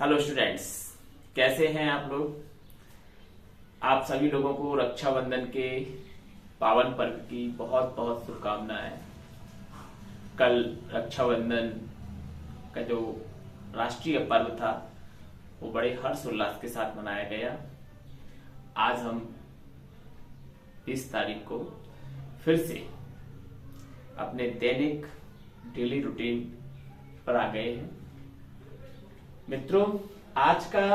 Hello students, कैसे हैं आप लोग। आप सभी लोगों को रक्षाबंधन के पावन पर्व की बहुत बहुत शुभकामनाएं। कल रक्षाबंधन का जो राष्ट्रीय पर्व था वो बड़े हर्ष उल्लास के साथ मनाया गया। आज हम 20 तारीख को फिर से अपने दैनिक डेली रूटीन पर आ गए हैं। मित्रों, आज का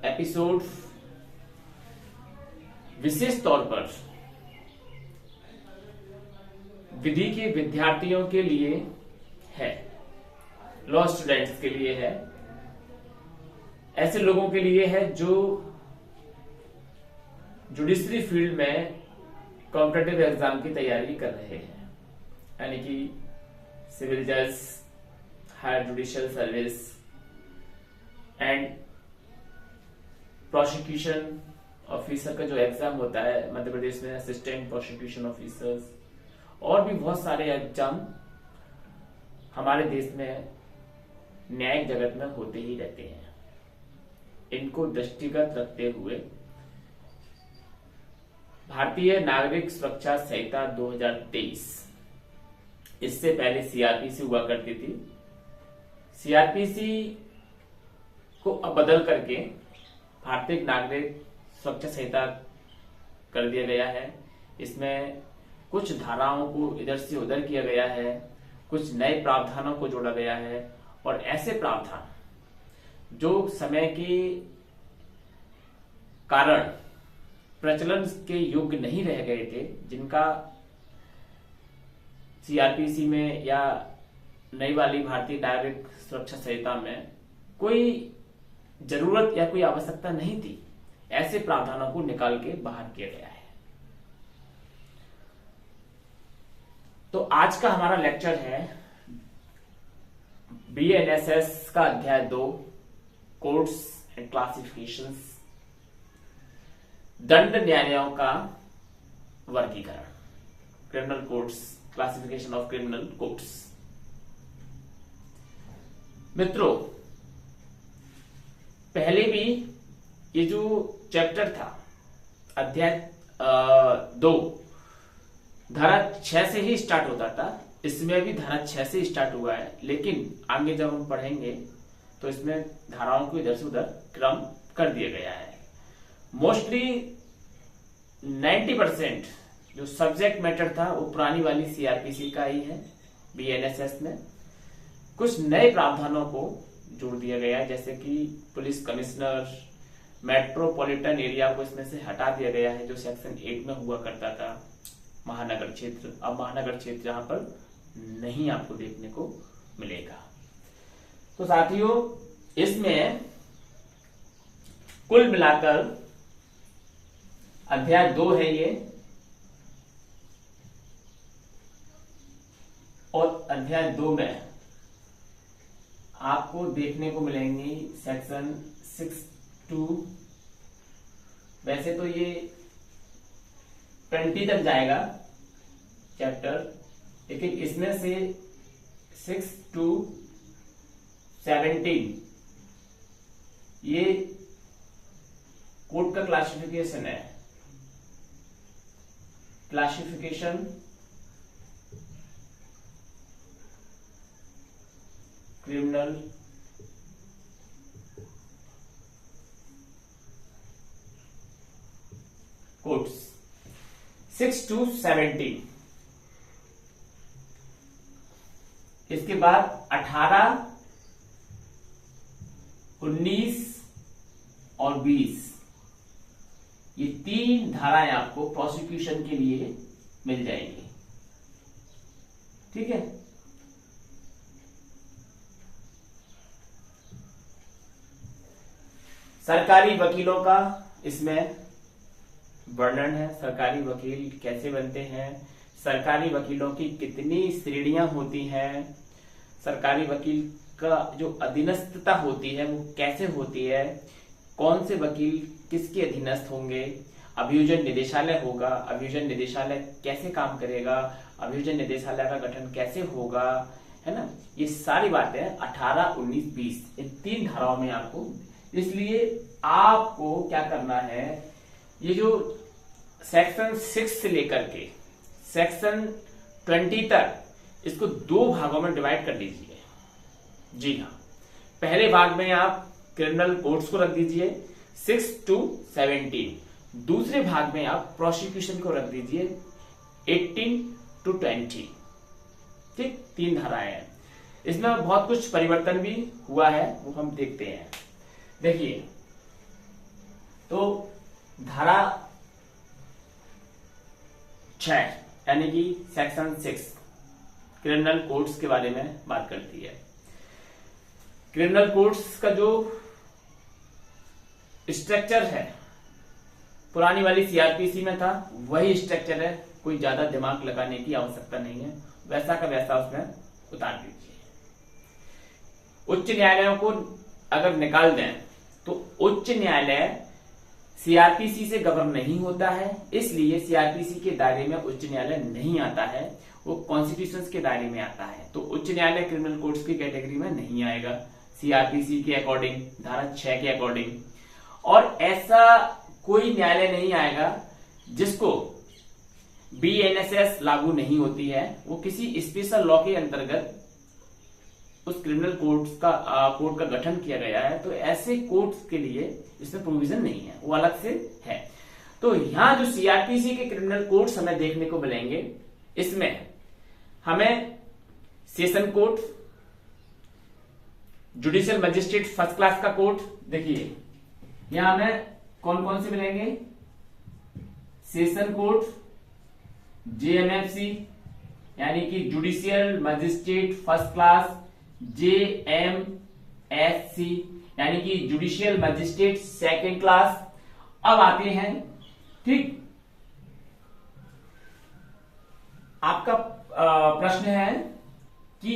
एपिसोड विशेष तौर पर विधि के विद्यार्थियों के लिए है, लॉ स्टूडेंट्स के लिए है, ऐसे लोगों के लिए है जो जुडिशरी फील्ड में कॉम्पिटिटिव एग्जाम की तैयारी कर रहे हैं, यानी कि सिविल जज, higher judicial service and prosecution officer का जो एग्जाम होता है मध्य प्रदेश में, असिस्टेंट प्रोसिक्यूशन ऑफिसर्स और भी बहुत सारे एग्जाम हमारे देश में न्यायिक जगत में होते ही रहते हैं। इनको दृष्टिगत रखते हुए भारतीय नागरिक सुरक्षा संहिता 2023, इससे पहले सीआरपीसी हुआ करती थी, सीआरपीसी को अब बदल करके भारतीय नागरिक सुरक्षा संहिता कर दिया गया है। इसमें कुछ धाराओं को इधर से उधर किया गया है, कुछ नए प्रावधानों को जोड़ा गया है और ऐसे प्रावधान जो समय के कारण प्रचलन के योग्य नहीं रह गए थे, जिनका सीआरपीसी में या नई वाली भारतीय नागरिक सुरक्षा संहिता में कोई जरूरत या कोई आवश्यकता नहीं थी, ऐसे प्रावधानों को निकाल के बाहर किया गया है। तो आज का हमारा लेक्चर है बीएनएसएस का अध्याय 2, कोड्स एंड क्लासिफिकेशंस, दंड न्यायालयों का वर्गीकरण, criminal codes, classification of criminal codes. मित्रों, पहले भी ये जो चैप्टर था अध्याय 2 धारा 6 से ही स्टार्ट होता था, इसमें भी धारा 6 से स्टार्ट हुआ है, लेकिन आगे जब हम पढ़ेंगे तो इसमें धाराओं को इधर से उधर क्रम कर दिया गया है। मोस्टली 90% जो सब्जेक्ट मैटर था वो पुरानी वाली सीआरपीसी का ही है। बीएनएसएस में कुछ नए प्रावधानों को जोड़ दिया गया है, जैसे कि पुलिस कमिश्नर, मेट्रोपॉलिटन एरिया को इसमें से हटा दिया गया है, जो सेक्शन 8 में हुआ करता था। महानगर क्षेत्र, अब महानगर क्षेत्र जहां पर नहीं आपको देखने को मिलेगा। तो साथियों, इसमें कुल मिलाकर अध्याय 2 है ये, और अध्याय 2 में आपको देखने को मिलेंगी सेक्शन 6(2). वैसे तो ये 20 तक जाएगा चैप्टर, लेकिन इसमें से 6 to 17 ये कोड का क्लासिफिकेशन है। Classification criminal codes 6 to 17। इसके बाद 18, 19 और 20 ये 3 धाराएं आपको प्रोसिक्यूशन के लिए मिल जाएंगी। ठीक है, सरकारी वकीलों का इसमें वर्णन है। सरकारी वकील कैसे बनते हैं, सरकारी वकीलों की कितनी श्रेणियां होती हैं, सरकारी वकील का जो अधीनस्थता होती है वो कैसे होती है, कौन से वकील किसके अधीनस्थ होंगे, अभियोजन निदेशालय होगा, अभियोजन निदेशालय कैसे काम करेगा, अभियोजन निदेशालय का गठन कैसे होगा, है ना। ये सारी बातें 18, 19, 20 इन 3 धाराओं में आपको, इसलिए आपको क्या करना है, ये जो सेक्शन 6 से लेकर के सेक्शन 20 तक इसको 2 भागों में डिवाइड कर लीजिए। जी हाँ, पहले भाग में आप क्रिमिनल कोड्स को रख दीजिए 6 to 17, दूसरे भाग में आप प्रोसिक्यूशन को रख दीजिए 18 to 20। ठीक, 3 धाराएं हैं। इसमें बहुत कुछ परिवर्तन भी हुआ है, वो हम देखते हैं। देखिए, तो धारा 6 यानी कि सेक्शन 6 क्रिमिनल कोड्स के बारे में बात करती है। क्रिमिनल कोड्स का जो स्ट्रक्चर है पुरानी वाली सीआरपीसी में था, वही स्ट्रक्चर है, कोई ज्यादा दिमाग लगाने की आवश्यकता नहीं है, वैसा का वैसा उसमें उतार दीजिए। उच्च न्यायालयों को अगर निकाल दें तो उच्च न्यायालय सीआरपीसी से गवर्न नहीं होता है, इसलिए सीआरपीसी के दायरे में उच्च न्यायालय नहीं आता है, वो कॉन्स्टिट्यूशन के दायरे में आता है। तो उच्च न्यायालय क्रिमिनल कोड्स की कैटेगरी में नहीं आएगा सीआरपीसी के अकॉर्डिंग, धारा 6 के अकॉर्डिंग। और ऐसा कोई न्यायालय नहीं आएगा जिसको बीएनएसएस लागू नहीं होती है, वो किसी स्पेशल लॉ के अंतर्गत उस क्रिमिनल कोड का गठन किया गया है, तो ऐसे कोर्ट्स के लिए इसमें प्रोविजन नहीं है, वो अलग से है। तो यहां जो सीआरपीसी के क्रिमिनल कोड्स हमें देखने को मिलेंगे, इसमें हमें session court, judicial magistrate first class का कोर्ट, देखिए यहां हमें कौन कौन से मिलेंगे, सेशन कोर्ट, जेएमएफसी यानी कि जुडिशियल मजिस्ट्रेट फर्स्ट क्लास, जेएमएससी यानी कि जुडिशियल मजिस्ट्रेट सेकंड क्लास। अब आते हैं, ठीक, आपका प्रश्न है कि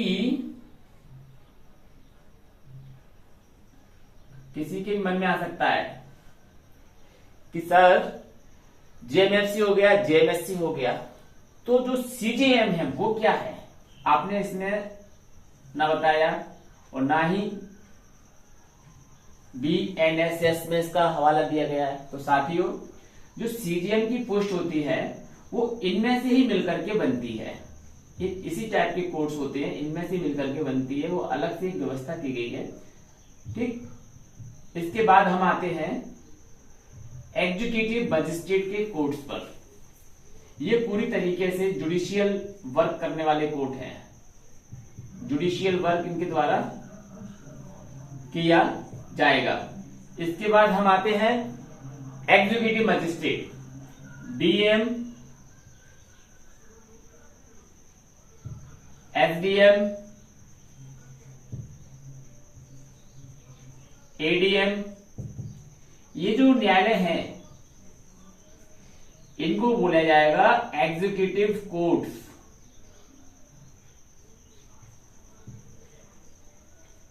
किसी के मन में आ सकता है कि सर जेएमएफसी हो गया, जेएमएससी हो गया, तो जो सीजेएम है वो क्या है? आपने इसमें ना बताया और ना ही बीएनएसएस में इसका हवाला दिया गया है। तो साथियों, जो सीजीएम की पोस्ट होती है वो इनमें से ही मिलकर के बनती है, ये इसी टाइप के कोर्स होते हैं, इनमें से मिलकर के बनती है, वो अलग से एक व्यवस्था की गई है। ठीक, इसके बाद हम आते हैं एग्जीक्यूटिव मजिस्ट्रेट के कोर्ट्स पर। ये पूरी तरीके से जुडिशियल वर्क करने वाले कोर्ट हैं, जुडिशियल वर्क इनके द्वारा किया जाएगा। इसके बाद हम आते हैं executive magistrate, DM, SDM, ADM. ये जो न्यायालय हैं इनको बोला जाएगा एग्जीक्यूटिव कोर्ट्स।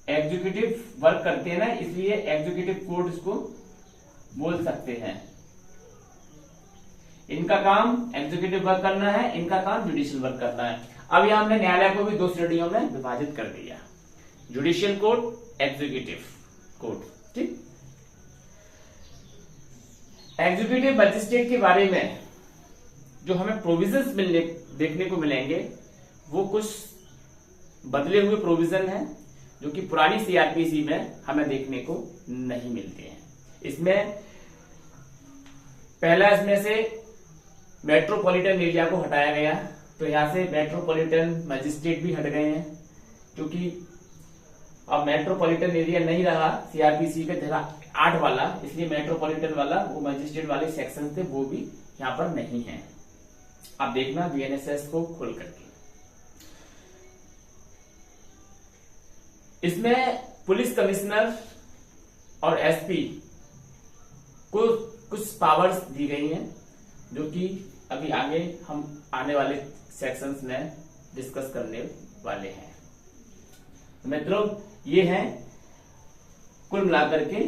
एग्जीक्यूटिव वर्क करते हैं ना, इसलिए एग्जीक्यूटिव कोर्ट इसको बोल सकते हैं। इनका काम एग्जीक्यूटिव वर्क करना है, इनका काम जुडिशियल वर्क करना है। अब यहां हमने न्यायालय को भी 2 श्रेणियों में विभाजित कर दिया, जुडिशियल कोर्ट, एग्जीक्यूटिव कोर्ट। ठीक, एग्जीक्यूटिव मजिस्ट्रेट के बारे में जो हमें प्रोविजंस देखने को मिलेंगे वो कुछ बदले हुए प्रोविजन हैं जो कि पुरानी सीआरपीसी में हमें देखने को नहीं मिलते हैं। इसमें पहला, इसमें से मेट्रोपॉलिटन एरिया को हटाया गया, तो यहां से मेट्रोपॉलिटन मजिस्ट्रेट भी हट गए हैं, क्योंकि अब मेट्रोपॉलिटन एरिया नहीं रहा सीआरपीसी के धारा 8 वाला, इसलिए मेट्रोपॉलिटन वाला वो मजिस्ट्रेट वाले सेक्शन थे वो भी यहां पर नहीं है। आप देखना बीएनएसएस को खोल करके। इसमें पुलिस कमिश्नर और एसपी को कुछ पावर्स दी गई हैं जो कि अभी आगे हम आने वाले सेक्शंस में डिस्कस करने वाले हैं। मित्रों, ये हैं कुल मिलाकर के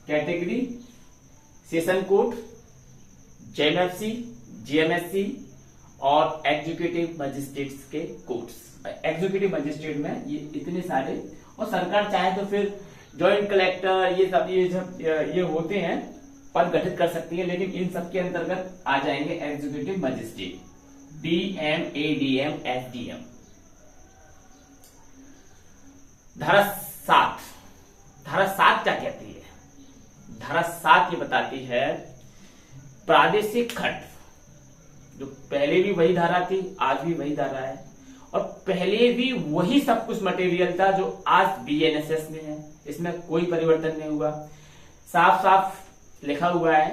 category, session court, JMFC, GMSC और एग्जीक्यूटिव मजिस्ट्रेट्स के कोर्ट्स। एग्जीक्यूटिव मजिस्ट्रेट में ये इतने सारे, और सरकार चाहे तो फिर जॉइंट कलेक्टर ये होते हैं, पद गठित कर सकती है, लेकिन इन सब के अंतर्गत आ जाएंगे executive magistrate, DM, ADM, SDM. धारा 7 क्या कहती है? धारा 7 ये बताती है प्रादेशिक खंड, जो पहले भी वही धारा थी, आज भी वही धारा है, और पहले भी वही सब कुछ मटेरियल था जो आज बीएनएसएस में है, इसमें कोई परिवर्तन नहीं हुआ। साफ साफ लिखा हुआ है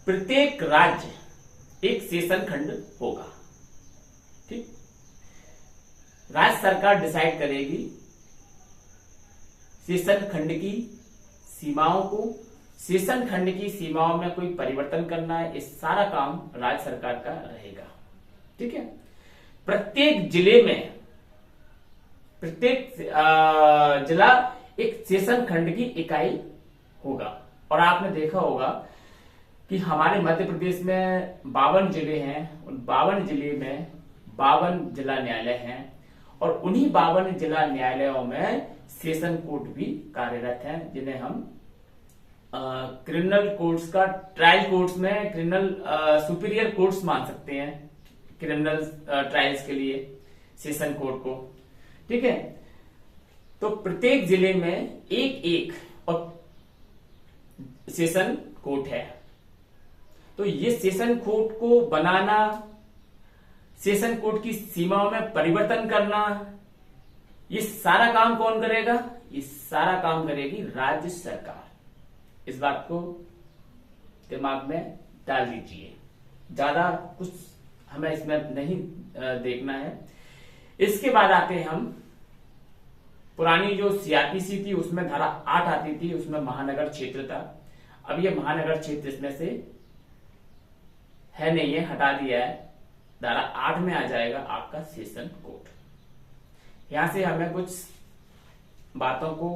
प्रत्येक राज्य एक सेशन खंड होगा। ठीक, राज्य सरकार डिसाइड करेगी सेशन खंड की सीमाओं को, सेशन खंड की सीमाओं में कोई परिवर्तन करना है, इस सारा काम राज्य सरकार का रहेगा। ठीक है, प्रत्येक जिले में, प्रत्येक जिला एक सेशन खंड की इकाई होगा। और आपने देखा होगा कि हमारे मध्य प्रदेश में 52 जिले हैं, उन 52 जिले में 52 जिला न्यायालय हैं, और उन्हीं 52 जिला न्यायालयों में सेशन कोर्ट भी कार्यरत हैं, जिन्हें हम क्रिमिनल कोर्ट्स का, ट्रायल कोर्ट्स में क्रिमिनल सुपीरियर कोर्ट्स मान सकते हैं, क्रिमिनल ट्रायल्स के लिए सेशन कोर्ट को। ठीक है, तो प्रत्येक जिले में एक एक और सेशन कोर्ट है। तो ये सेशन कोर्ट को बनाना, सेशन कोर्ट की सीमाओं में परिवर्तन करना, ये सारा काम कौन करेगा? ये सारा काम करेगी राज्य सरकार। इस बात को दिमाग में डाल दीजिए, ज्यादा कुछ हमें इसमें नहीं देखना है। इसके बाद आते हैं हम, पुरानी जो सीआरपीसी थी उसमें धारा 8 आती थी, उसमें महानगर क्षेत्र था। अब ये महानगर क्षेत्र इसमें से है नहीं, है हटा दिया है। धारा 8 में आ जाएगा आपका सेशन कोर्ट। यहां से हमें कुछ बातों को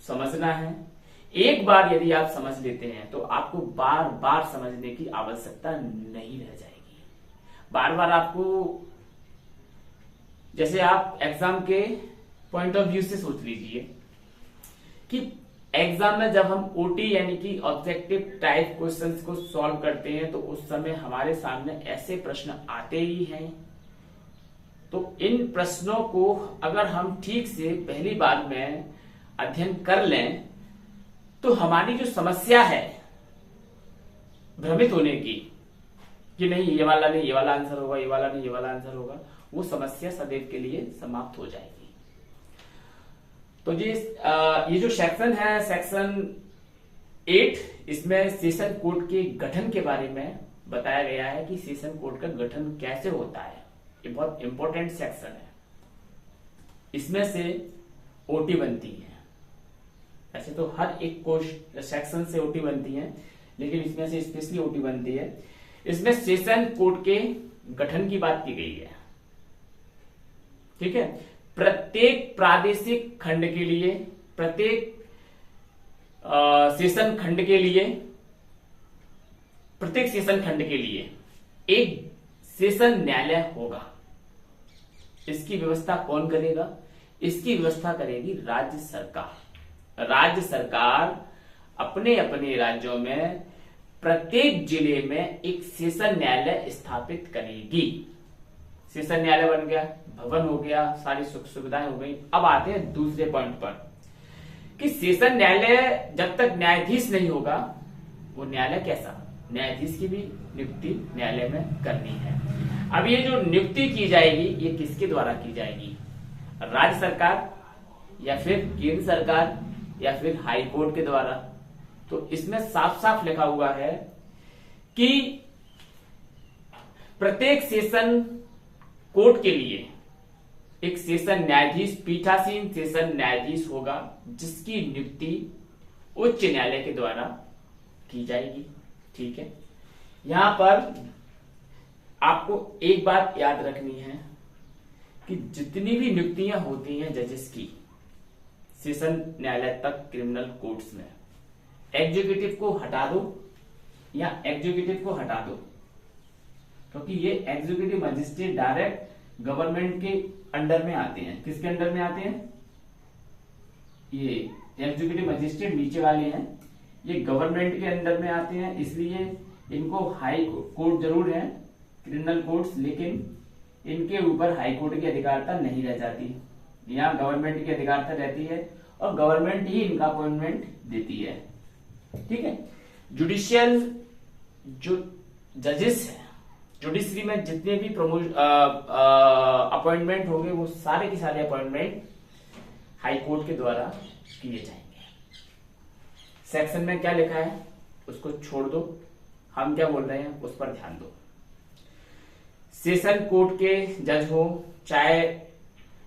समझना है। एक बार यदि आप समझ लेते हैं तो आपको बार बार समझने की आवश्यकता नहीं रह जाएगी। बार बार आपको, जैसे आप एग्जाम के पॉइंट ऑफ व्यू से सोच लीजिए कि एग्जाम में जब हम ओटी यानी कि ऑब्जेक्टिव टाइप क्वेश्चंस को सॉल्व करते हैं तो उस समय हमारे सामने ऐसे प्रश्न आते ही हैं। तो इन प्रश्नों को अगर हम ठीक से पहली बार में अध्ययन कर लें तो हमारी जो समस्या है भ्रमित होने की कि नहीं ये वाला नहीं ये वाला आंसर होगा, ये वाला नहीं ये वाला आंसर होगा, वो समस्या सदैव के लिए समाप्त हो जाएगी। तो ये जो सेक्शन है, सेक्शन 8, इसमें सेशन कोर्ट के गठन के बारे में बताया गया है कि सेशन कोर्ट का गठन कैसे होता है। ये बहुत इंपॉर्टेंट सेक्शन है। इसमें से ओटी बनती है। ऐसे तो हर एक सेक्शन से ओटी बनती है, लेकिन इसमें से स्पेशली ओटी बनती है। इसमें सेशन कोर्ट के गठन की बात की गई है। ठीक है, प्रत्येक प्रादेशिक खंड के लिए, प्रत्येक सेशन खंड के लिए, प्रत्येक सेशन खंड के लिए एक सेशन न्यायालय होगा। इसकी व्यवस्था कौन करेगा? इसकी व्यवस्था करेगी राज्य सरकार। राज्य सरकार अपने अपने राज्यों में प्रत्येक जिले में एक सेशन न्यायालय स्थापित करेगी। सेशन न्यायालय बन गया, भवन हो गया, सारी सुख सुविधाएं हो गई। अब आते हैं दूसरे पॉइंट पर कि सेशन न्यायालय जब तक न्यायाधीश नहीं होगा वो न्यायालय कैसा? न्यायाधीश की भी नियुक्ति न्यायालय में करनी है। अब ये जो नियुक्ति की जाएगी ये किसके द्वारा की जाएगी? राज्य सरकार या फिर केंद्र सरकार या फिर हाई कोर्ट के द्वारा? तो इसमें साफ साफ लिखा हुआ है कि प्रत्येक सेशन कोर्ट के लिए एक सेशन न्यायाधीश, पीठासीन सेशन न्यायाधीश होगा, जिसकी नियुक्ति उच्च न्यायालय के द्वारा की जाएगी। ठीक है, यहां पर आपको एक बात याद रखनी है कि जितनी भी नियुक्तियां होती हैं जजेस की सेशन न्यायालय तक क्रिमिनल कोर्ट्स में, एग्जीक्यूटिव को हटा दो या एग्जीक्यूटिव को हटा दो, क्योंकि ये एग्जीक्यूटिव मजिस्ट्रेट डायरेक्ट गवर्नमेंट के अंडर में आते हैं। किसके अंडर में आते हैं? ये एग्जीक्यूटिव मजिस्ट्रेट नीचे वाले हैं, ये गवर्नमेंट के अंडर में आते हैं, इसलिए इनको हाई कोर्ट जरूर है, क्रिमिनल कोर्ट्स, लेकिन इनके ऊपर हाई कोर्ट की अधिकारता नहीं रह जाती। यहाँ गवर्नमेंट की अधिकारता रहती है और गवर्नमेंट ही इनका अपॉइंटमेंट देती है। ठीक है। जुडिशियल जो जजेस है, जुडिशरी में जितने भी अपॉइंटमेंट होंगे वो सारे के सारे अपॉइंटमेंट हाई कोर्ट के द्वारा किए जाएंगे। सेक्शन में क्या लिखा है उसको छोड़ दो, हम क्या बोल रहे हैं उस पर ध्यान दो। सेशन कोर्ट के जज हो, चाहे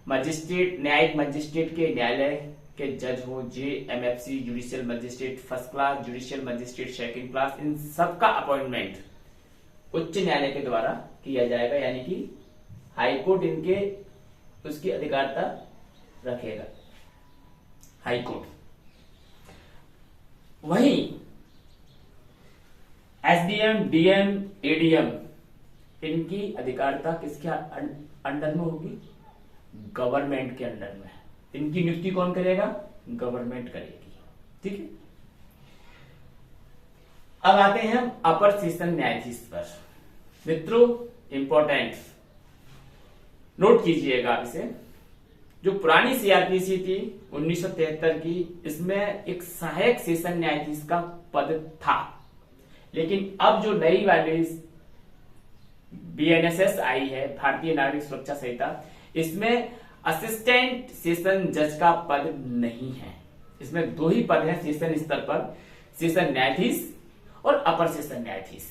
मजिस्ट्रेट, न्यायिक मजिस्ट्रेट के न्यायालय के जज हो, JMFC judicial magistrate first class, judicial magistrate second class, इन सबका अपॉइंटमेंट उच्च न्यायालय के द्वारा किया जाएगा, यानी कि हाई कोर्ट इनके उसकी अधिकारता रखेगा, हाई कोर्ट। वहीं SDM, DM, ADM इनकी अधिकारता किसके अंडर में होगी? गवर्नमेंट के अंडर में। इनकी नियुक्ति कौन करेगा? गवर्नमेंट करेगी। ठीक है। अब आते हैं हम अपर सेशन न्यायाधीश पर। मित्रों इंपॉर्टेंट नोट कीजिएगा इसे। जो पुरानी CRPC थी 1973 की, इसमें एक सहायक सेशन न्यायाधीश का पद था, लेकिन अब जो नई वाली BNSS आई है, भारतीय नागरिक सुरक्षा संहिता, इसमें असिस्टेंट सेशन जज का पद नहीं है। इसमें दो ही पद हैं सेशन स्तर पर, सेशन न्यायाधीश और अपर सेशन न्यायाधीश।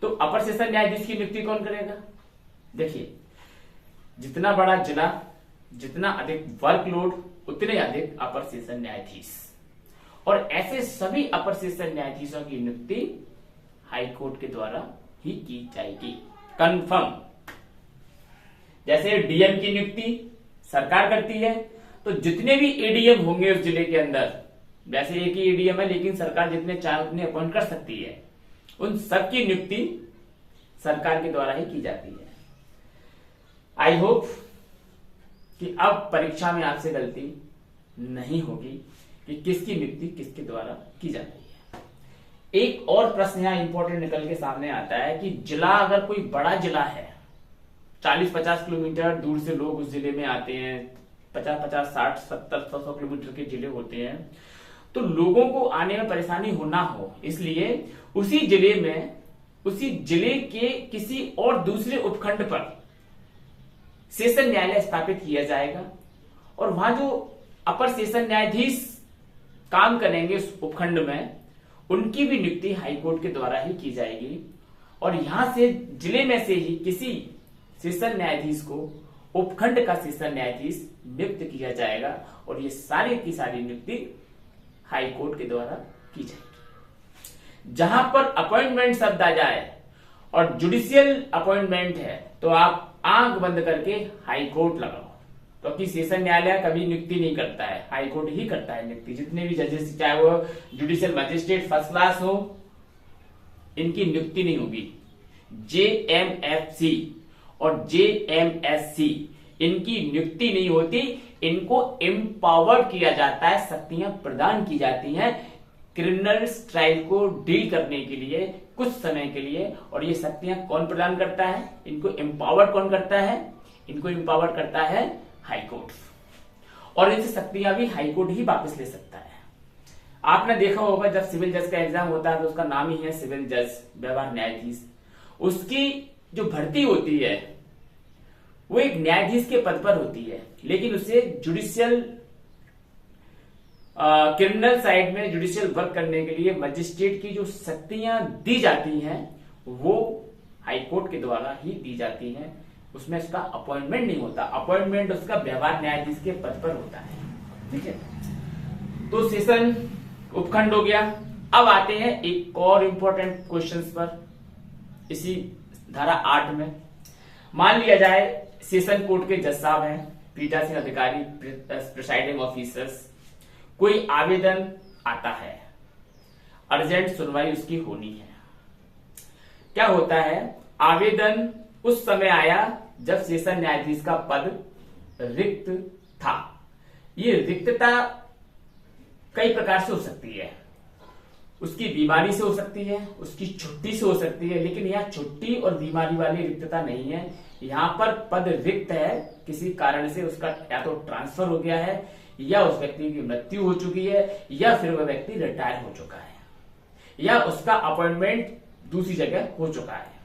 तो अपर सेशन न्यायाधीश की नियुक्ति कौन करेगा? देखिए, जितना बड़ा जिला, जितना अधिक वर्कलोड, उतने अधिक अपर सेशन न्यायाधीश, और ऐसे सभी अपर सेशन न्यायाधीशों की नियुक्ति हाई कोर्ट के द्वारा ही की जाएगी, कंफर्म। जैसे DM की नियुक्ति सरकार करती है, तो जितने भी ADM होंगे उस जिले के अंदर, वैसे एक ही ADM है लेकिन सरकार जितने चाहे उतने अपॉइंट कर सकती है, उन सबकी नियुक्ति सरकार के द्वारा ही की जाती है। आई होप कि अब परीक्षा में आपसे गलती नहीं होगी कि किसकी नियुक्ति किसके द्वारा की जाती है। एक और प्रश्न यहाँ इंपॉर्टेंट निकल के सामने आता है कि जिला, अगर कोई बड़ा जिला है, 40-50 किलोमीटर दूर से लोग उस जिले में आते हैं, 50-50, 60, 70, 100 किलोमीटर के जिले होते हैं, तो लोगों को आने में परेशानी हो ना हो, इसलिए उसी जिले में, उसी जिले के किसी और दूसरे उपखंड पर सेशन न्यायालय स्थापित किया जाएगा, और वहां जो अपर सेशन न्यायाधीश काम करेंगे उस उपखंड में, उनकी भी नियुक्ति हाईकोर्ट के द्वारा ही की जाएगी, और यहां से जिले में से ही किसी सेशन न्यायाधीश को उपखंड का सेशन न्यायाधीश नियुक्त किया जाएगा, और ये सारी की सारी नियुक्ति हाई कोर्ट के द्वारा की जाएगी। जहां पर अपॉइंटमेंट शब्द आ जाए और जुडिशियल अपॉइंटमेंट है, तो आप आंख बंद करके हाई कोर्ट लगाओ, क्योंकि सेशन न्यायालय कभी नियुक्ति नहीं करता है, हाई कोर्ट ही करता है नियुक्ति। जितने भी जजेस, चाहे वो जुडिशियल मजिस्ट्रेट फर्स्ट क्लास हो, इनकी नियुक्ति नहीं होगी। JMFC और JMSC इनकी नियुक्ति नहीं होती, इनको एम्पावर्ड किया जाता है, शक्तियां प्रदान की जाती हैं क्रिमिनल ट्रायल को डील करने के लिए कुछ समय के लिए। और ये शक्तियां कौन प्रदान करता है? इनको एम्पावर्ड कौन करता है? इनको एम्पावर्ड करता है हाई कोर्ट, और इनसे शक्तियां भी हाई कोर्ट ही वापस ले सकता है। आपने देखा होगा जब सिविल जज का एग्जाम होता है तो उसका नाम ही है सिविल जज, व्यवहार न्यायाधीश। उसकी जो भर्ती होती है वो एक न्यायाधीश के पद पर होती है, लेकिन उसे जुडिशियल क्रिमिनल साइड में जुडिशियल वर्क करने के लिए मजिस्ट्रेट की जो शक्तियां दी जाती हैं वो हाईकोर्ट के द्वारा ही दी जाती हैं। उसमें उसका अपॉइंटमेंट नहीं होता, अपॉइंटमेंट उसका व्यवहार न्यायाधीश के पद पर होता है। ठीक है, तो सेशन उपखंड हो गया। अब आते हैं एक और इंपॉर्टेंट क्वेश्चंस पर इसी धारा 8 में। मान लिया जाए सेशन कोर्ट के जज साहब हैं, पीठासीन अधिकारी, प्रिसाइडिंग ऑफिसर्स, कोई आवेदन आता है, अर्जेंट सुनवाई उसकी होनी है। क्या होता है, आवेदन उस समय आया जब सेशन न्यायाधीश का पद रिक्त था। ये रिक्तता कई प्रकार से हो सकती है, उसकी बीमारी से हो सकती है, उसकी छुट्टी से हो सकती है, लेकिन यहाँ छुट्टी और बीमारी वाली रिक्तता नहीं है। यहाँ पर पद रिक्त है, किसी कारण से उसका या तो ट्रांसफर हो गया है, या उस व्यक्ति की मृत्यु हो चुकी है, या फिर वह व्यक्ति रिटायर हो चुका है, या उसका अपॉइंटमेंट दूसरी जगह हो चुका है।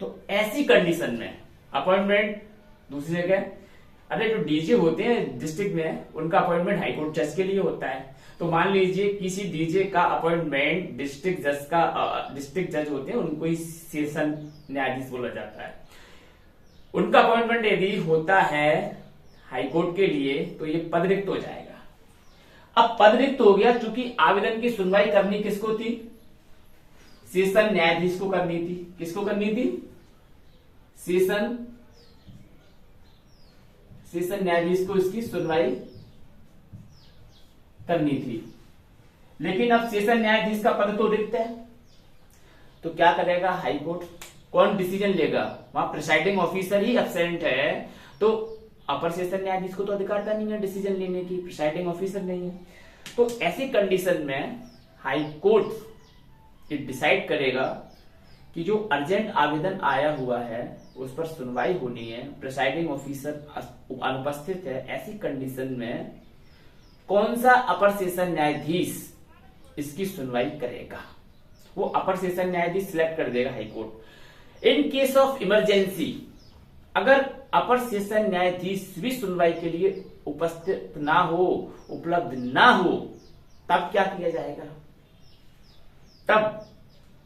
तो ऐसी कंडीशन में अपॉइंटमेंट दूसरी जगह, अरे जो डीजे होते हैं डिस्ट्रिक्ट में, उनका अपॉइंटमेंट हाईकोर्ट जज के लिए होता है। तो मान लीजिए किसी डीजे का अपॉइंटमेंट डिस्ट्रिक्ट जज होते हैं, उनको ही सेशन न्यायाधीश बोला जाता है। उनका अपॉइंटमेंट यदि होता है हाईकोर्ट के लिए तो ये पद रिक्त हो जाएगा। अब पद रिक्त हो गया, चूंकि आवेदन की सुनवाई करनी किसको थी? सेशन न्यायाधीश को करनी थी। किसको करनी थी? सेशन न्यायाधीश को इसकी सुनवाई करनी थी। लेकिन अब सेशन न्यायाधीश का पद तो रिक्त है, तो क्या करेगा हाईकोर्ट? कौन डिसीजन लेगा? वहां प्रिसाइडिंग ऑफिसर ही एब्सेंट है, तो अपर सेशन न्यायाधीश को तो अधिकारता नहीं है डिसीजन लेने की, प्रिसाइडिंग ऑफिसर नहीं है। तो ऐसी कंडीशन में हाईकोर्ट ये डिसाइड करेगा कि जो अर्जेंट आवेदन आया हुआ है उस पर सुनवाई होनी है, प्रिसाइडिंग ऑफिसर अनुपस्थित है। ऐसी कंडीशन में कौन सा अपर सेशन न्यायाधीश इसकी सुनवाई करेगा? वो अपर सेशन न्यायाधीश सिलेक्ट कर देगा high court. In case of emergency, अगर अपर सेशन न्यायाधीश भी सुनवाई के लिए उपस्थित ना हो, उपलब्ध ना हो, तब क्या किया जाएगा? तब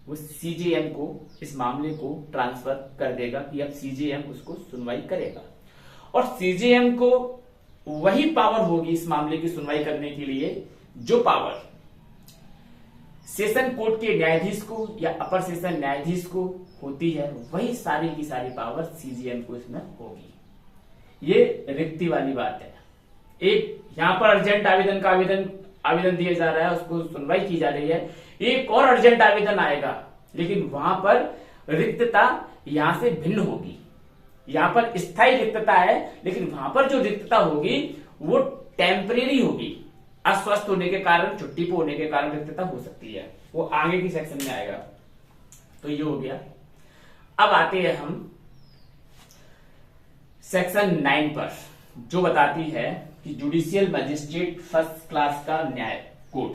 वो सीजेएम को इस मामले को ट्रांसफर कर देगा कि अब सीजेएम उसको सुनवाई करेगा। और सीजेएम को वही पावर होगी इस मामले की सुनवाई करने के लिए जो पावर सेशन कोर्ट के न्यायाधीश को या अपर सेशन न्यायाधीश को होती है, वही सारी की सारी पावर सीजेएम को इसमें होगी। ये रिक्ति वाली बात है। एक यहां पर अर्जेंट आवेदन का आवेदन दिया जा रहा है, उसको सुनवाई की जा रही है। एक और अर्जेंट आवेदन आएगा, लेकिन वहां पर रिक्तता यहां से भिन्न होगी। यहां पर स्थायी रिक्तता है, लेकिन वहां पर जो रिक्तता होगी वो टेम्परेरी होगी। अस्वस्थ होने के कारण, छुट्टी पे होने के कारण रिक्तता हो सकती है, वो आगे की सेक्शन में आएगा। तो ये हो गया। अब आते हैं हम सेक्शन 9 पर, जो बताती है कि जुडिशियल मजिस्ट्रेट फर्स्ट क्लास का न्याय court,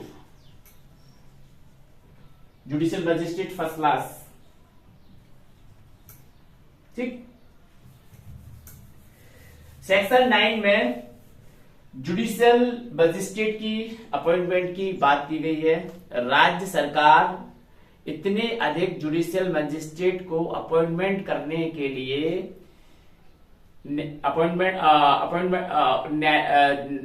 judicial magistrate first class, ठीक। सेक्शन 9 में जुडिशियल मजिस्ट्रेट की अपॉइंटमेंट की बात की गई है। राज्य सरकार इतने अधिक जुडिशियल मजिस्ट्रेट को अपॉइंटमेंट करने के लिए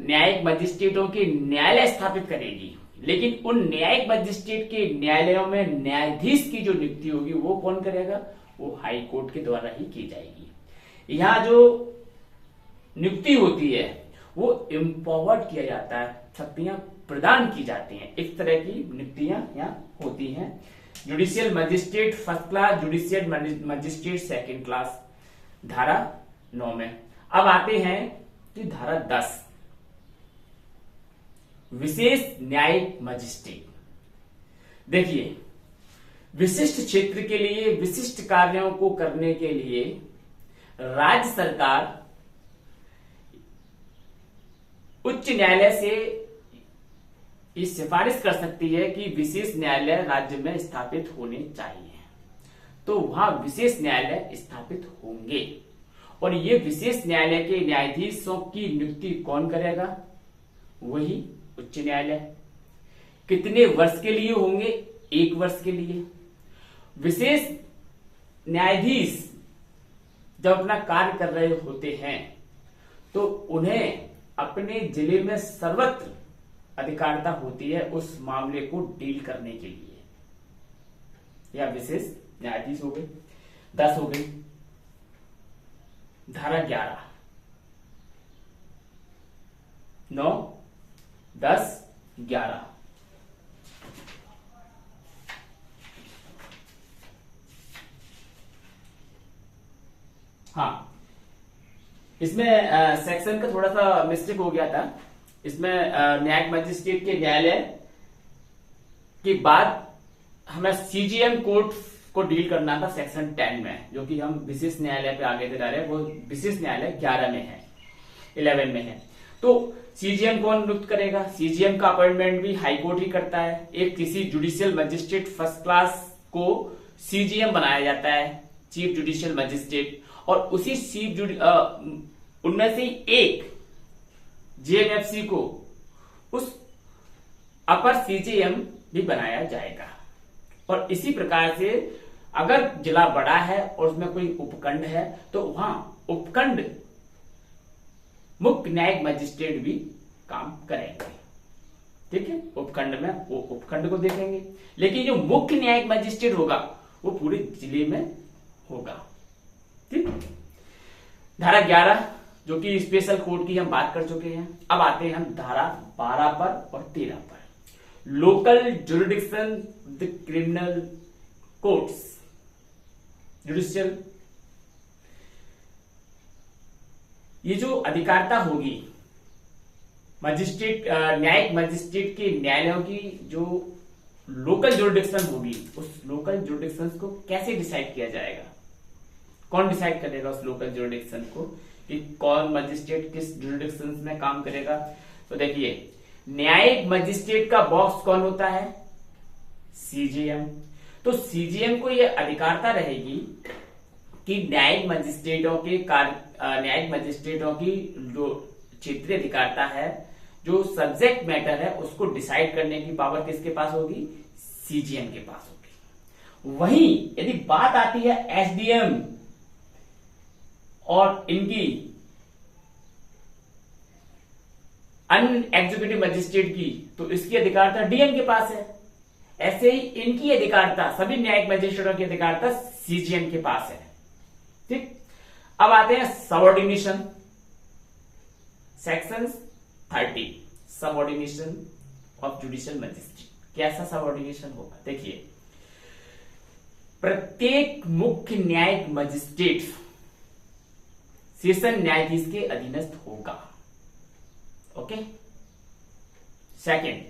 न्यायिक मजिस्ट्रेटों के न्यायालय स्थापित करेगी, लेकिन उन न्यायिक मजिस्ट्रेट के न्यायालयों में न्यायाधीश की जो नियुक्ति होगी वो कौन करेगा? वो हाई कोर्ट के द्वारा ही की जाएगी। यहां जो नियुक्ति होती है वो एम्पावर्ड किया जाता है, शक्तियां प्रदान की जाती हैं। इस तरह की नियुक्तियां यहां होती हैं। Judicial magistrate first class, judicial magistrate second class, धारा 9 में। अब आते हैं कि धारा 10, विशेष न्यायिक मजिस्ट्रेट। देखिए, विशिष्ट क्षेत्र के लिए विशिष्ट कार्यों को करने के लिए राज्य सरकार उच्च न्यायालय से ये सिफारिश कर सकती है कि विशेष न्यायालय राज्य में स्थापित होने चाहिए, तो वहां विशेष न्यायालय स्थापित होंगे। और ये विशेष न्यायालय के न्यायाधीशों की नियुक्ति कौन करेगा? वही उच्च न्यायालय। कितने वर्ष के लिए होंगे? 1 वर्ष के लिए। विशेष न्यायाधीश जब अपना कार्य कर रहे होते हैं तो उन्हें अपने जिले में सर्वत्र अधिकारिता होती है उस मामले को डील करने के लिए। या विशेष न्यायाधीश हो गए। 10 हो गई। धारा 11, 9, 10, 11। हाँ, इसमें सेक्शन का थोड़ा सा मिस्टेक हो गया था। इसमें न्यायिक मजिस्ट्रेट के न्यायालय के बाद हमें सीजीएम कोर्ट को डील करना था सेक्शन 10 में, जो कि हम विशेष न्यायालय पे आगे जा रहे हैं। वो विशेष न्यायालय 11 में है, 11 में है। तो सीजीएम कौन नियुक्त करेगा? सीजीएम का अपॉइंटमेंट भी हाईकोर्ट ही करता है। एक किसी जुडिशियल मजिस्ट्रेट फर्स्ट क्लास को सीजीएम बनाया जाता है, चीफ जुडिशियल मजिस्ट्रेट, और उसी उनमें से एक जेएमएफसी को उस अपर सीजीएम भी बनाया जाएगा। और इसी प्रकार से अगर जिला बड़ा है और उसमें कोई उपखंड है तो वहां उपखंड मुख्य न्यायिक मजिस्ट्रेट भी काम करेंगे। ठीक है, उपखंड में वो उपखंड को देखेंगे, लेकिन जो मुख्य न्यायिक मजिस्ट्रेट होगा वो पूरे जिले में होगा। ठीक, धारा 11 जो कि स्पेशल कोर्ट की हम बात कर चुके हैं। अब आते हैं हम धारा 12 पर और 13 पर। Local jurisdiction the criminal courts, judicial, ये जो अधिकारिता होगी मजिस्ट्रेट, न्यायिक मजिस्ट्रेट के न्यायालयों की, जो लोकल जुरिडिक्शन होगी, उस लोकल जुरिडिक्शन को कैसे डिसाइड किया जाएगा? कौन डिसाइड करेगा उस लोकल जुरिडिक्शन को कि कौन मजिस्ट्रेट किस जुरिडिक्शन में काम करेगा? तो देखिए, न्यायिक मजिस्ट्रेट का बॉस कौन होता है? सीजीएम। तो सीजीएम को यह अधिकारिता रहेगी कि न्यायिक मजिस्ट्रेटों की जो क्षेत्रीय अधिकारिता है, जो सब्जेक्ट मैटर है, उसको डिसाइड करने की पावर किसके पास होगी? सीजीएम के पास होगी। वहीं यदि बात आती है एसडीएम और इनकी अन्य एग्जीक्यूटिव मजिस्ट्रेट की, तो इसकी अधिकारिता डीएम के पास है। ऐसे ही इनकी अधिकारिता, सभी न्यायिक मजिस्ट्रेटों की अधिकारिता सीजीएम के पास है। ठीक, अब आते हैं subordination, section 30, subordination of judicial magistrate. कैसा सबऑर्डिनेशन होगा? देखिए, प्रत्येक मुख्य न्यायिक मजिस्ट्रेट सेशन न्यायाधीश के अधीनस्थ होगा। ओके। सेकंड,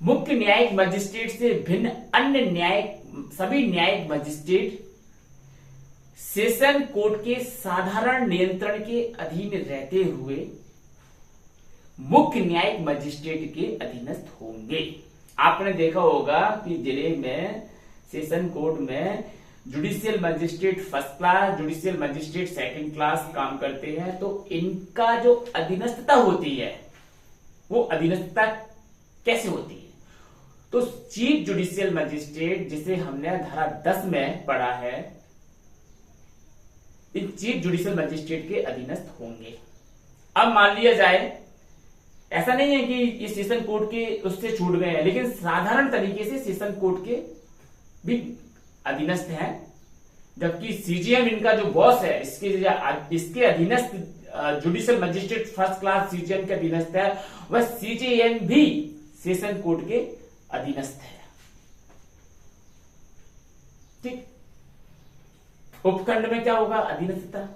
मुख्य न्यायिक मजिस्ट्रेट से भिन्न अन्य सभी न्यायिक मजिस्ट्रेट सेशन कोर्ट के साधारण नियंत्रण के अधीन रहते हुए मुख्य न्यायिक मजिस्ट्रेट के अधीनस्थ होंगे। आपने देखा होगा कि जिले में सेशन कोर्ट में judicial magistrate first class, judicial magistrate second class काम करते हैं, तो इनका जो अधीनस्थता होती है वो अधीनस्थता कैसे होती है? तो चीफ जुडिशियल मजिस्ट्रेट, जिसे हमने धारा 10 में पढ़ा है, इन चीफ जुडिशियल मजिस्ट्रेट के अधीनस्थ होंगे। अब मान लिया जाए, ऐसा नहीं है कि ये सेशन कोर्ट के उससे छूट गए हैं, लेकिन साधारण तरीके से सेशन कोर्ट के भी अधीनस्थ हैं, जबकि सीजीएम इनका जो बॉस है, इसके अधीनस्थ judicial magistrate first class CGM के अधीनस्थ है, वह सीजीएम भी सेशन कोर्ट के अधीनस्थ है। ठीक, उपखंड में क्या होगा? अधीनस्थता।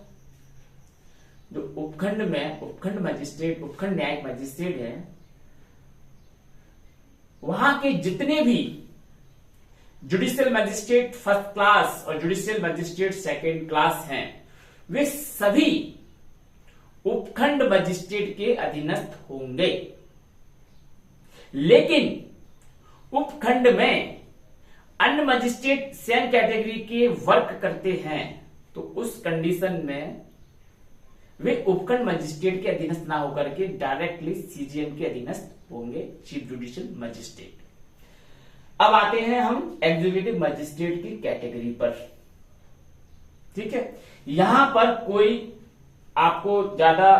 जो उपखंड में उपखंड न्यायिक मजिस्ट्रेट है, वहां के जितने भी जुडिशियल मजिस्ट्रेट फर्स्ट क्लास और जुडिशियल मजिस्ट्रेट सेकंड क्लास हैं, वे सभी उपखंड मजिस्ट्रेट के अधीनस्थ होंगे। लेकिन उपखंड में अन्य मजिस्ट्रेट सेम कैटेगरी के वर्क करते हैं, तो उस कंडीशन में वे उपखंड मजिस्ट्रेट के अधीनस्थ ना होकर के डायरेक्टली सीजीएम के अधीनस्थ होंगे, चीफ जुडिशियल मजिस्ट्रेट। अब आते हैं हम एग्जीक्यूटिव मजिस्ट्रेट की कैटेगरी पर। ठीक है, यहां पर कोई आपको ज्यादा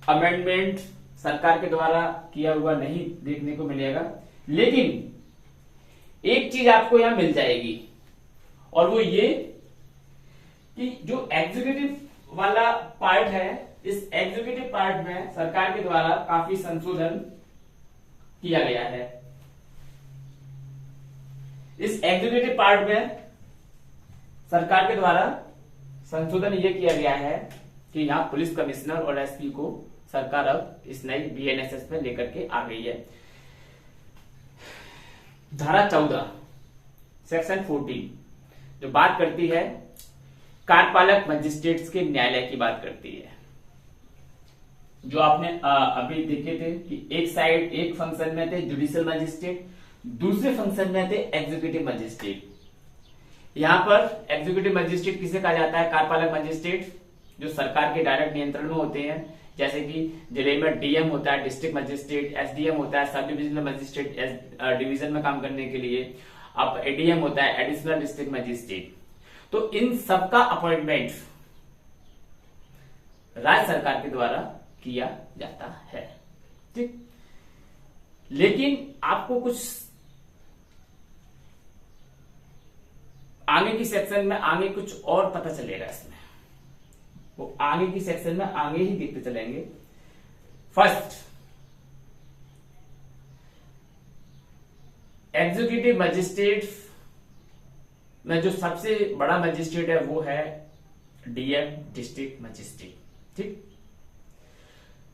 अमेंडमेंट सरकार के द्वारा किया हुआ नहीं देखने को मिलेगा, लेकिन एक चीज आपको यहां मिल जाएगी, और वो ये कि जो एग्जीक्यूटिव वाला पार्ट है, इस एग्जीक्यूटिव पार्ट में सरकार के द्वारा काफी संशोधन किया गया है। इस एग्जीक्यूटिव पार्ट में सरकार के द्वारा संशोधन ये किया गया है कि यहाँ पुलिस कमिश्नर और एसपी को सरकार अब इस नई बीएनएसएस में लेकर के आ गई है। धारा 14 सेक्शन 14 जो बात करती है कार्यपालक मजिस्ट्रेट्स के न्यायालय की बात करती है। जो आपने अभी देखे थे कि एक फंक्शन में थे जुडिशियल मजिस्ट्रेट, दूसरे फंक्शन में थे एग्जीक्यूटिव मजिस्ट्रेट। यहां पर एग्जीक्यूटिव मजिस्ट्रेट किसे कहा जाता है? कार्यपालक मजिस्ट्रेट जो सरकार के डायरेक्ट नियंत्रण में होते हैं, जैसे कि जिले में डीएम होता है, डिस्ट्रिक्ट मजिस्ट्रेट, एसडीएम होता है, सब डिविजनल मजिस्ट्रेट डिवीजन में काम करने के लिए, अब एडीएम होता है, एडिशनल डिस्ट्रिक्ट मजिस्ट्रेट। तो इन सबका अपॉइंटमेंट राज्य सरकार के द्वारा किया जाता है, ठीक। लेकिन आपको कुछ आगे की सेक्शन में आगे कुछ और पता चलेगा इसमें, वो आगे की सेक्शन में आगे ही देखते चलेंगे। फर्स्ट, एग्जीक्यूटिव मजिस्ट्रेट में जो सबसे बड़ा मजिस्ट्रेट है वो है डीएम, डिस्ट्रिक्ट मजिस्ट्रेट, ठीक।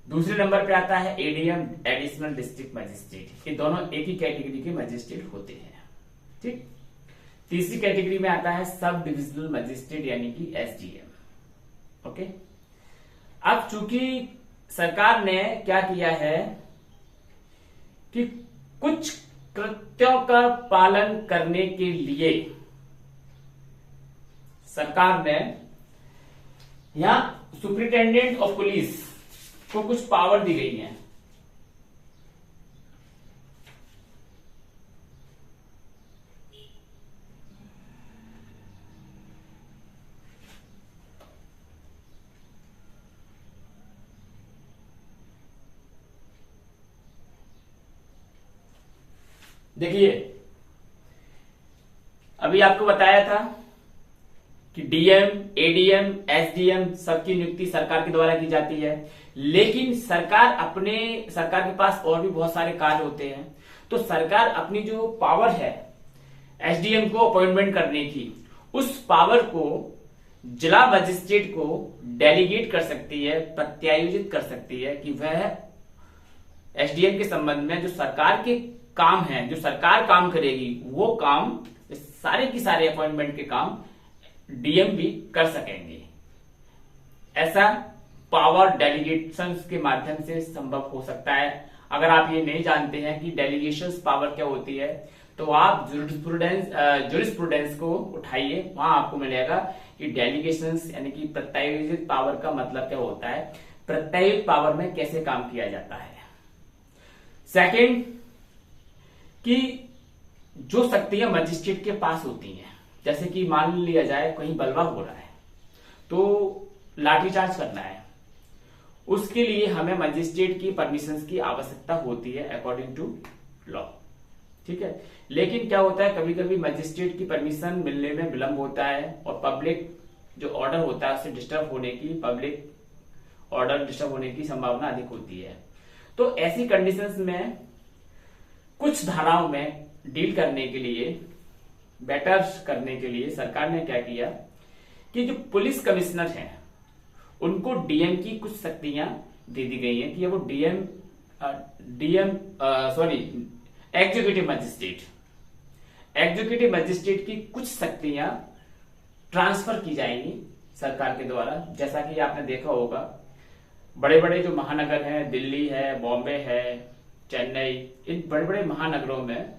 दूसरे नंबर पे आता है एडीएम, एडिशनल डिस्ट्रिक्ट मजिस्ट्रेट। ये दोनों एक ही कैटेगरी के मजिस्ट्रेट होते हैं, ठीक। तीसरी कैटेगरी में आता है सब डिविजनल मजिस्ट्रेट यानी कि एसडीएम। ओके, अब चूंकि सरकार ने क्या किया है कि कुछ कृत्यों का पालन करने के लिए सरकार ने यहां सुप्रिंटेंडेंट ऑफ पुलिस को कुछ पावर दी गई है। देखिए, अभी आपको बताया था कि डीएम, एडीएम, एसडीएम सबकी नियुक्ति सरकार के द्वारा की जाती है, लेकिन सरकार के पास और भी बहुत सारे कार्य होते हैं। तो सरकार अपनी जो पावर है एसडीएम को अपॉइंटमेंट करने की, उस पावर को जिला मजिस्ट्रेट को डेलीगेट कर सकती है, प्रत्यायोजित कर सकती है कि वह एसडीएम के संबंध में जो सरकार के काम है, जो सरकार काम करेगी, वो काम सारे की सारे अपॉइंटमेंट के काम डीएम भी कर सकेंगे। ऐसा पावर डेलीगेशन के माध्यम से संभव हो सकता है। अगर आप ये नहीं जानते हैं कि डेलीगेशन पावर क्या होती है, तो आप जुरिस्प्रूडेंस को उठाइए, वहां आपको मिलेगा कि डेलीगेशन यानी कि प्रत्यायोजित पावर का मतलब क्या होता है, प्रत्यायोजित पावर में कैसे काम किया जाता है। सेकंड, कि जो शक्तियां मजिस्ट्रेट के पास होती हैं, जैसे कि मान लिया जाए कहीं बलवा हो रहा है तो लाठीचार्ज करना है, उसके लिए हमें मजिस्ट्रेट की परमिशन की आवश्यकता होती है अकॉर्डिंग टू लॉ, ठीक है। लेकिन क्या होता है, कभी कभी मजिस्ट्रेट की परमिशन मिलने में विलंब होता है और पब्लिक जो ऑर्डर होता है उससे डिस्टर्ब होने की संभावना अधिक होती है। तो ऐसी कंडीशंस में कुछ धाराओं में डील करने के लिए, बेटर करने के लिए सरकार ने क्या किया कि जो पुलिस कमिश्नर हैं उनको डीएम की कुछ शक्तियां दे दी गई हैं कि वो एग्जीक्यूटिव मजिस्ट्रेट की कुछ शक्तियां ट्रांसफर की जाएंगी सरकार के द्वारा। जैसा कि आपने देखा होगा, बड़े बड़े जो महानगर हैं, दिल्ली है, बॉम्बे है, चेन्नई, इन बड़े बड़े महानगरों में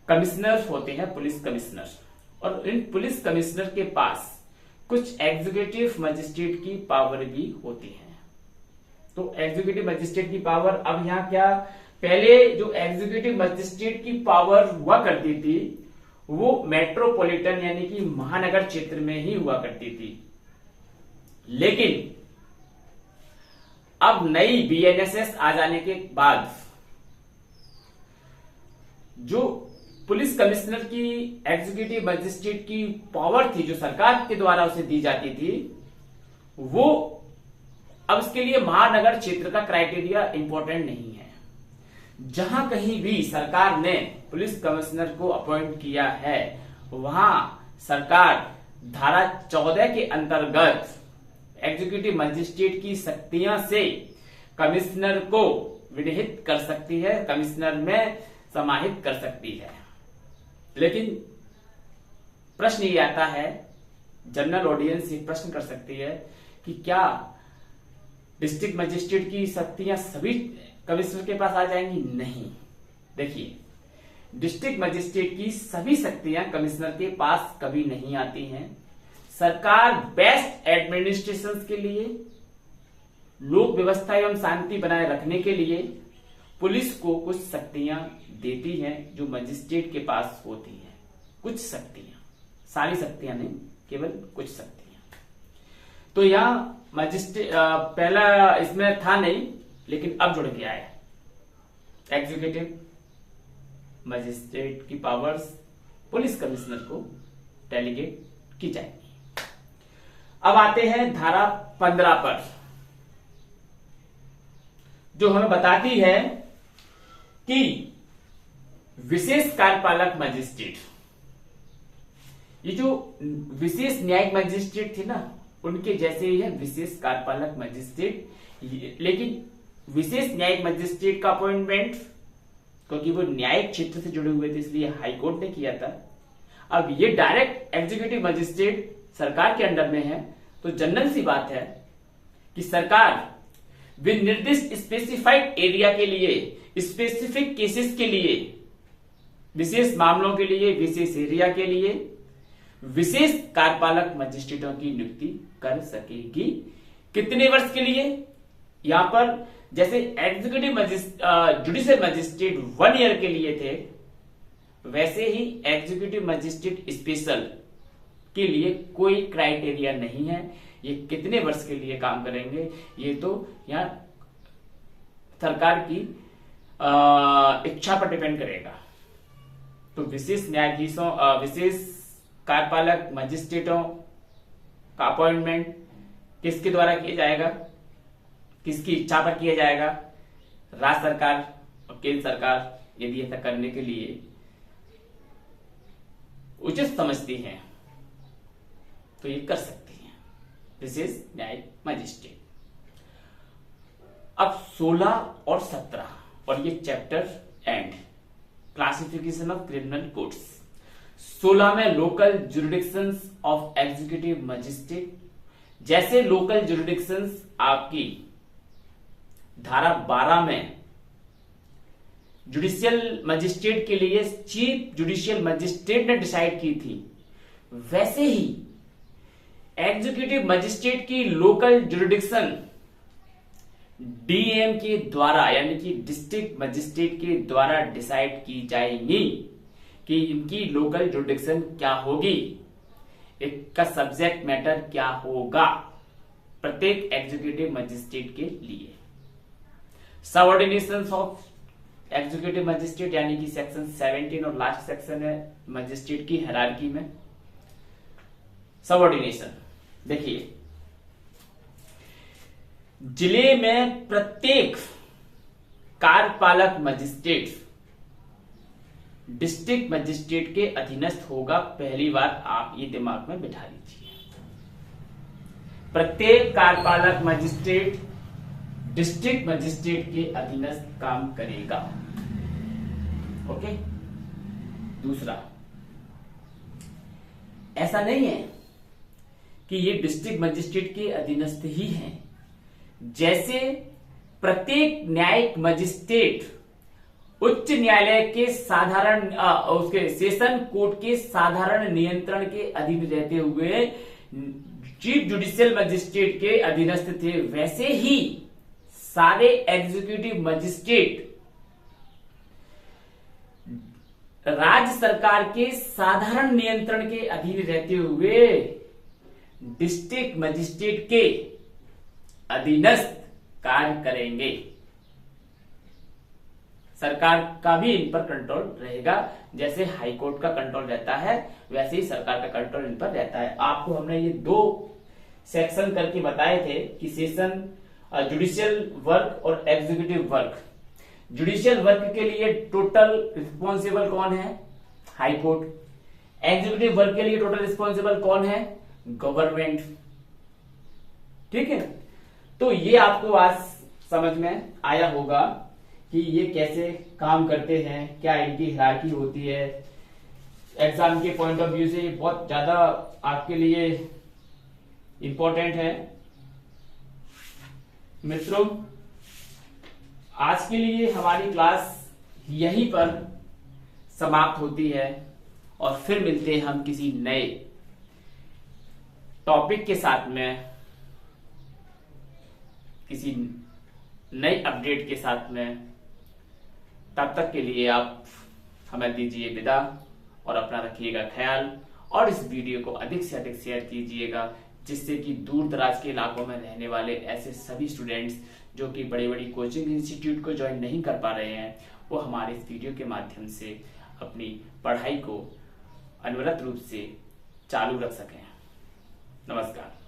कमिश्नर होते हैं, पुलिस कमिश्नर, और इन पुलिस कमिश्नर के पास कुछ एग्जीक्यूटिव मजिस्ट्रेट की पावर भी होती है। तो एग्जीक्यूटिव मजिस्ट्रेट की पावर, अब यहाँ क्या, पहले जो एग्जीक्यूटिव मजिस्ट्रेट की पावर हुआ करती थी वो मेट्रोपॉलिटन यानी कि महानगर क्षेत्र में ही हुआ करती थी, लेकिन अब नई बीएनएसएस आ जाने के बाद जो पुलिस कमिश्नर की एग्जीक्यूटिव मजिस्ट्रेट की पावर थी जो सरकार के द्वारा उसे दी जाती थी, वो अब इसके लिए महानगर क्षेत्र का क्राइटेरिया इंपॉर्टेंट नहीं है। जहां कहीं भी सरकार ने पुलिस कमिश्नर को अपॉइंट किया है वहां सरकार धारा 14 के अंतर्गत एग्जीक्यूटिव मजिस्ट्रेट की शक्तियां से कमिश्नर को विनिहित कर सकती है, कमिश्नर में समाहित कर सकती है। लेकिन प्रश्न ये आता है, जनरल ऑडियंस ये प्रश्न कर सकती है कि क्या डिस्ट्रिक्ट मजिस्ट्रेट की शक्तियां सभी कमिश्नर के पास आ जाएंगी? नहीं। देखिए, डिस्ट्रिक्ट मजिस्ट्रेट की सभी शक्तियां कमिश्नर के पास कभी नहीं आती हैं। सरकार बेस्ट एडमिनिस्ट्रेशन के लिए, लोक व्यवस्था एवं शांति बनाए रखने के लिए पुलिस को कुछ शक्तियां देती हैं जो मजिस्ट्रेट के पास होती हैं। कुछ शक्तियां, सारी शक्तियां नहीं, केवल कुछ शक्तियां। तो यहां मजिस्ट्रेट पहला इसमें था नहीं, लेकिन अब जुड़ गया है। एग्जीक्यूटिव मजिस्ट्रेट की पावर्स पुलिस कमिश्नर को डेलीगेट की जाएगी। अब आते हैं धारा 15 पर, जो हमें बताती है कि विशेष कार्यपालक मजिस्ट्रेट, ये जो विशेष न्यायिक मजिस्ट्रेट थे ना, उनके जैसे ही है विशेष कार्यपालक मजिस्ट्रेट। लेकिन विशेष न्यायिक मजिस्ट्रेट का अपॉइंटमेंट, क्योंकि वो न्यायिक क्षेत्र से जुड़े हुए थे इसलिए हाईकोर्ट ने किया था। अब ये डायरेक्ट एग्जीक्यूटिव मजिस्ट्रेट सरकार के अंडर में है, तो जनरल सी बात है कि सरकार निर्दिष्ट स्पेसिफाइड एरिया के लिए, स्पेसिफिक केसेस के लिए, विशेष मामलों के लिए, विशेष एरिया के लिए विशेष कार्यपालक मजिस्ट्रेटों की नियुक्ति कर सकेगी। कितने वर्ष के लिए? यहां पर जैसे एग्जीक्यूटिव जुडिशियल मजिस्ट्रेट 1 ईयर के लिए थे, वैसे ही एग्जीक्यूटिव मजिस्ट्रेट स्पेशल के लिए कोई क्राइटेरिया नहीं है। ये कितने वर्ष के लिए काम करेंगे ये तो यहां सरकार की इच्छा पर डिपेंड करेगा। तो विशेष न्यायाधीशों, विशेष कार्यपालक मजिस्ट्रेटों का अपॉइंटमेंट किसके द्वारा किया जाएगा, किसकी इच्छा पर किया जाएगा? राज्य सरकार और केंद्र सरकार यदि ऐसा करने के लिए उचित समझती हैं तो ये कर सकती हैं, विशेष न्यायिक मजिस्ट्रेट। अब 16 और 17 और ये chapter and, classification of criminal codes. 16 में local jurisdictions of executive magistrate. जैसे लोकल जुरिडिक्शंस आपकी धारा 12 में जुडिशियल मजिस्ट्रेट के लिए चीफ जुडिशियल मजिस्ट्रेट ने डिसाइड की थी, वैसे ही एग्जीक्यूटिव मजिस्ट्रेट की लोकल जुरिडिक्शन डीएम के द्वारा, यानी कि डिस्ट्रिक्ट मजिस्ट्रेट के द्वारा डिसाइड की जाएंगी कि इनकी लोकल जुरिडिक्शन क्या होगी, इसका सब्जेक्ट मैटर क्या होगा प्रत्येक एग्जीक्यूटिव मजिस्ट्रेट के लिए। सबऑर्डिनेशन ऑफ एग्जीक्यूटिव मजिस्ट्रेट, यानी कि सेक्शन 17 और लास्ट सेक्शन है मजिस्ट्रेट की हायरार्की में। सबऑर्डिनेशन देखिए, जिले में प्रत्येक कार्यपालक मजिस्ट्रेट डिस्ट्रिक्ट मजिस्ट्रेट के अधीनस्थ होगा। पहली बात आप ये दिमाग में बिठा लीजिए, प्रत्येक कार्यपालक मजिस्ट्रेट डिस्ट्रिक्ट मजिस्ट्रेट के अधीनस्थ काम करेगा। ओके। दूसरा, ऐसा नहीं है कि ये डिस्ट्रिक्ट मजिस्ट्रेट के अधीनस्थ ही हैं। जैसे प्रत्येक न्यायिक मजिस्ट्रेट उच्च न्यायालय के साधारण उसके सेशन कोर्ट के साधारण नियंत्रण के अधीन रहते हुए चीफ जुडिशियल मजिस्ट्रेट के अधीनस्थ थे, वैसे ही सारे एग्जीक्यूटिव मजिस्ट्रेट राज्य सरकार के साधारण नियंत्रण के अधीन रहते हुए डिस्ट्रिक्ट मजिस्ट्रेट के अधीनस्थ कार्य करेंगे। सरकार का भी इन पर कंट्रोल रहेगा। जैसे हाईकोर्ट का कंट्रोल रहता है, वैसे ही सरकार का कंट्रोल इन पर रहता है। आपको हमने ये 2 सेक्शन करके बताए थे कि सेशन जुडिशियल वर्क और एग्जीक्यूटिव वर्क। जुडिशियल वर्क के लिए टोटल रिस्पॉन्सिबल कौन है? High court. एग्जीक्यूटिव वर्क के लिए टोटल रिस्पॉन्सिबल कौन है? गवर्नमेंट। ठीक है, तो ये आपको आज समझ में आया होगा कि ये कैसे काम करते हैं, क्या इनकी हायरार्की होती है। एग्जाम के पॉइंट ऑफ व्यू से ये बहुत ज्यादा आपके लिए इंपॉर्टेंट है। मित्रों, आज के लिए हमारी क्लास यहीं पर समाप्त होती है और फिर मिलते हैं हम किसी नए टॉपिक के साथ में, किसी नई अपडेट के साथ में। तब तक के लिए आप हमें दीजिए विदा और अपना रखिएगा ख्याल, और इस वीडियो को अधिक से अधिक शेयर कीजिएगा, जिससे कि दूर दराज के इलाकों में रहने वाले ऐसे सभी स्टूडेंट्स जो कि बड़ी बड़ी कोचिंग इंस्टीट्यूट को ज्वाइन नहीं कर पा रहे हैं, वो हमारे इस वीडियो के माध्यम से अपनी पढ़ाई को अनवरत रूप से चालू रख सकें। नमस्कार।